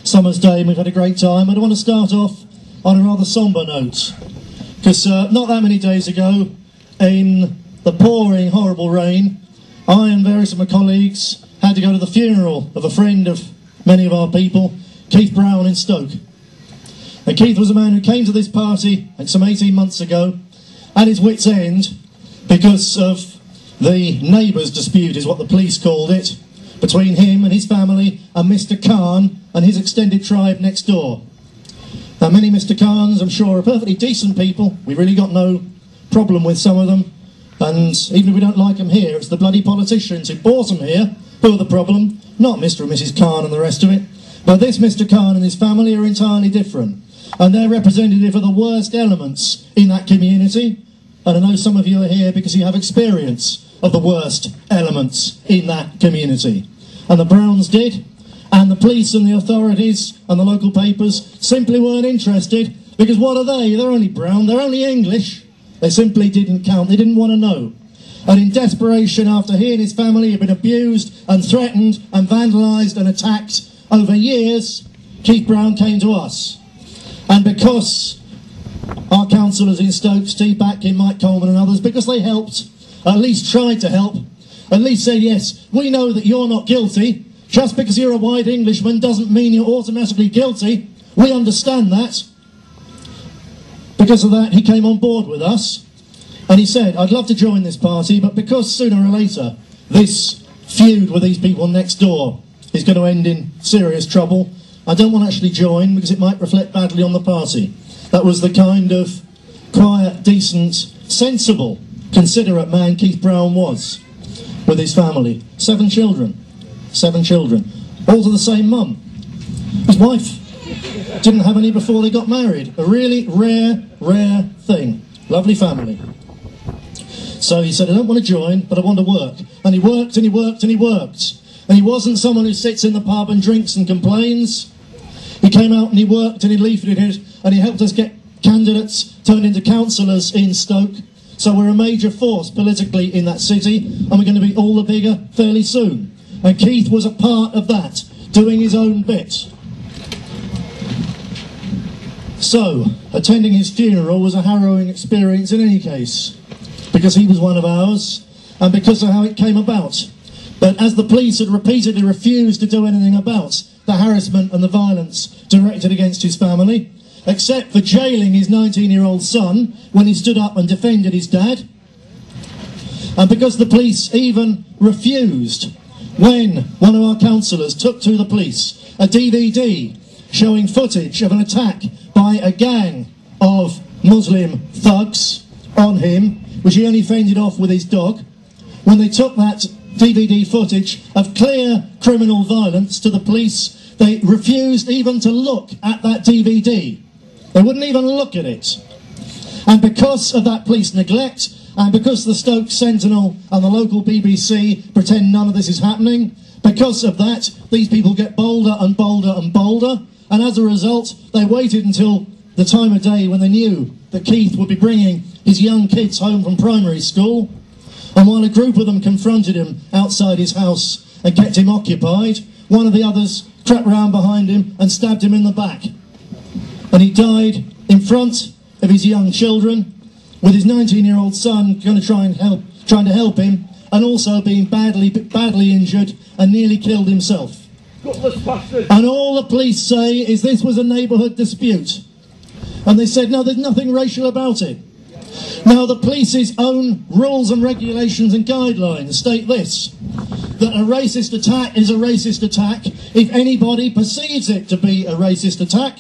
summer's day and we've had a great time. But I want to start off on a rather sombre note, because not that many days ago, in the pouring, horrible rain, I and various of my colleagues had to go to the funeral of a friend of many of our people, Keith Brown in Stoke. And Keith was a man who came to this party some 18 months ago at his wit's end because of the neighbours' dispute, is what the police called it, between him and his family and Mr. Khan and his extended tribe next door. Now, many Mr. Khans, I'm sure, are perfectly decent people. We've really got no problem with some of them. And even if we don't like them here, it's the bloody politicians who brought them here who are the problem, not Mr. and Mrs. Khan and the rest of it. But this Mr. Khan and his family are entirely different. And they're representative of the worst elements in that community. And I know some of you are here because you have experience of the worst elements in that community. And the Browns did. And the police and the authorities and the local papers simply weren't interested, because what are they? They're only brown, they're only English. They simply didn't count, they didn't want to know. And in desperation, after he and his family had been abused and threatened and vandalised and attacked over years, Keith Brown came to us. And because our councillors in Stoke, Steve Batkin, Mike Coleman and others, because they helped, at least tried to help, at least said, yes, we know that you're not guilty. Just because you're a white Englishman doesn't mean you're automatically guilty. We understand that. Because of that, he came on board with us. And he said, I'd love to join this party, but because sooner or later this feud with these people next door is going to end in serious trouble, I don't want to actually join because it might reflect badly on the party. That was the kind of quiet, decent, sensible, considerate man Keith Brown was with his family. 7 children. 7 children, all to the same mum. His wife didn't have any before they got married. A really rare thing. Lovely family. So he said, I don't want to join, but I want to work. And he worked and he worked and he worked. And he wasn't someone who sits in the pub and drinks and complains. He came out and he worked and he leafleted and he helped us get candidates turned into councillors in Stoke. So we're a major force politically in that city, and we're going to be all the bigger fairly soon. And Keith was a part of that, doing his own bit. So, attending his funeral was a harrowing experience in any case, because he was one of ours, and because of how it came about. But as the police had repeatedly refused to do anything about the harassment and the violence directed against his family, except for jailing his 19-year-old son when he stood up and defended his dad, and because the police even refused when one of our councillors took to the police a DVD showing footage of an attack by a gang of Muslim thugs on him, which he only fended off with his dog, when they took that DVD footage of clear criminal violence to the police, they refused even to look at that DVD. They wouldn't even look at it. And because of that police neglect, and because the Stoke Sentinel and the local BBC pretend none of this is happening, because of that, these people get bolder and bolder and bolder, and as a result, they waited until the time of day when they knew that Keith would be bringing his young kids home from primary school, and while a group of them confronted him outside his house and kept him occupied, one of the others crept round behind him and stabbed him in the back. And he died in front of his young children, with his 19-year-old son trying to help him, and also being badly injured and nearly killed himself. And all the police say is this was a neighbourhood dispute. And they said, no, there's nothing racial about it. Now, the police's own rules and regulations and guidelines state this, that a racist attack is a racist attack if anybody perceives it to be a racist attack.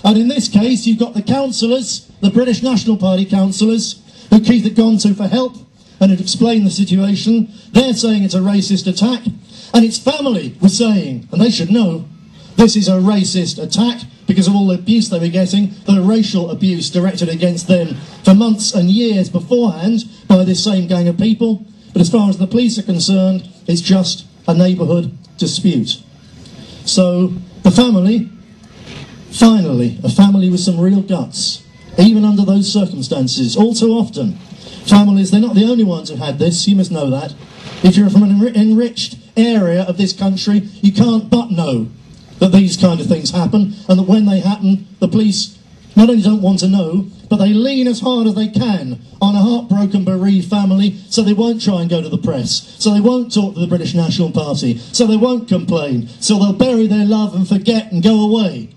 And in this case, you've got the councillors, the British National Party councillors, who Keith had gone to for help and had explained the situation. They're saying it's a racist attack. And its family was saying, and they should know, this is a racist attack because of all the abuse they were getting, the racial abuse directed against them for months and years beforehand by this same gang of people. But as far as the police are concerned, it's just a neighbourhood dispute. So the family, finally, a family with some real guts, even under those circumstances. All too often, families, they're not the only ones who've had this, you must know that. If you're from an enriched area of this country, you can't but know that these kind of things happen, and that when they happen, the police not only don't want to know, but they lean as hard as they can on a heartbroken, bereaved family, so they won't try and go to the press, so they won't talk to the British National Party, so they won't complain, so they'll bury their love and forget and go away.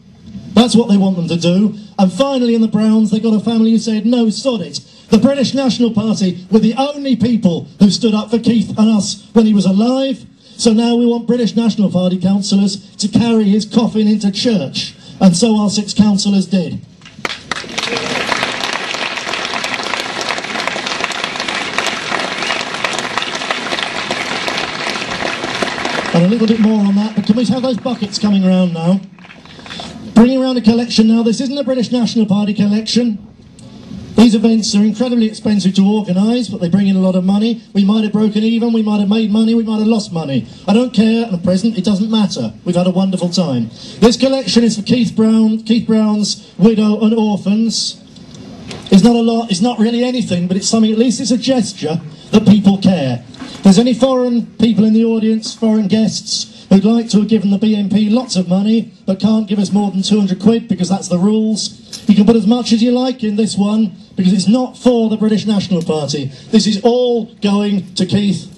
That's what they want them to do. And finally in the Browns, they got a family who said, no, sod it. The British National Party were the only people who stood up for Keith and us when he was alive, so now we want British National Party councillors to carry his coffin into church. And so our 6 councillors did. And a little bit more on that, but can we have those buckets coming around now? Bringing around a collection now. This isn't a British National Party collection. These events are incredibly expensive to organise, but they bring in a lot of money. We might have broken even, we might have made money, we might have lost money. I don't care, at present, it doesn't matter. We've had a wonderful time. This collection is for Keith Brown's widow and orphans. It's not a lot, it's not really anything, but it's something, at least it's a gesture that people care. If there's any foreign people in the audience, foreign guests, who'd like to have given the BNP lots of money, but can't give us more than 200 quid because that's the rules, you can put as much as you like in this one, because it's not for the British National Party. This is all going to Keith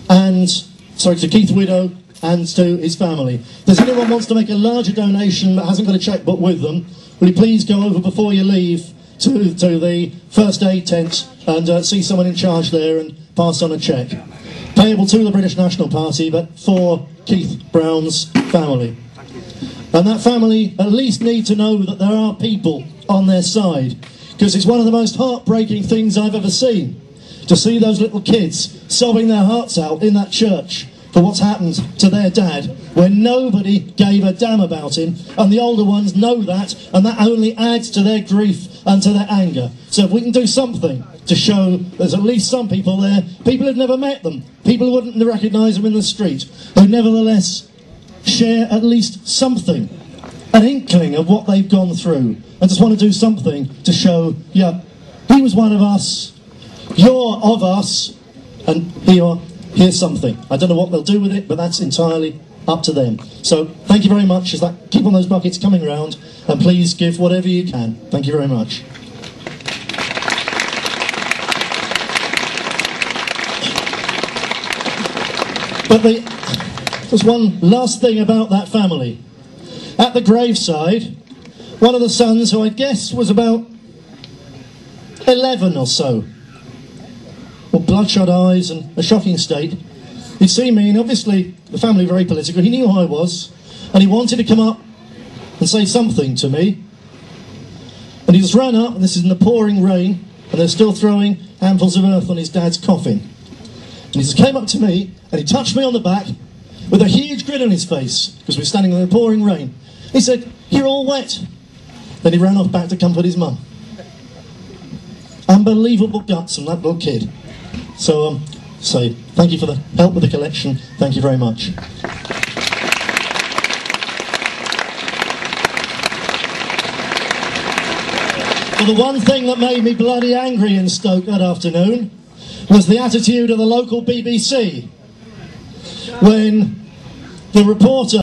to Keith's widow and to his family. If there's anyone who wants to make a larger donation but hasn't got a chequebook with them, will you please go over before you leave to the first aid tent and see someone in charge there and pass on a cheque. Payable to the British National Party, but for Keith Brown's family. And that family at least need to know that there are people on their side, because it's one of the most heartbreaking things I've ever seen, to see those little kids sobbing their hearts out in that church for what's happened to their dad, when nobody gave a damn about him, and the older ones know that, and that only adds to their grief and to their anger. So if we can do something to show there's at least some people there, people who've never met them, people who wouldn't recognise them in the street, who nevertheless share at least something, an inkling of what they've gone through, and just want to do something to show, yeah, he was one of us, you're of us, and here's something. I don't know what they'll do with it, but that's entirely up to them. So thank you very much. Keep on those buckets coming round, and please give whatever you can. Thank you very much. But there's one last thing about that family. At the graveside, one of the sons, who I guess was about 11 or so, with bloodshot eyes and a shocking state, he'd seen me, and obviously the family were very political, he knew who I was, and he wanted to come up and say something to me. And he just ran up, and this is in the pouring rain, and they're still throwing handfuls of earth on his dad's coffin. And he just came up to me, and he touched me on the back with a huge grin on his face, because we were standing in the pouring rain. He said, "You're all wet." Then he ran off back to comfort his mum. Unbelievable guts from that little kid. So thank you for the help with the collection. Thank you very much. But the one thing that made me bloody angry in Stoke that afternoon was the attitude of the local BBC when the reporter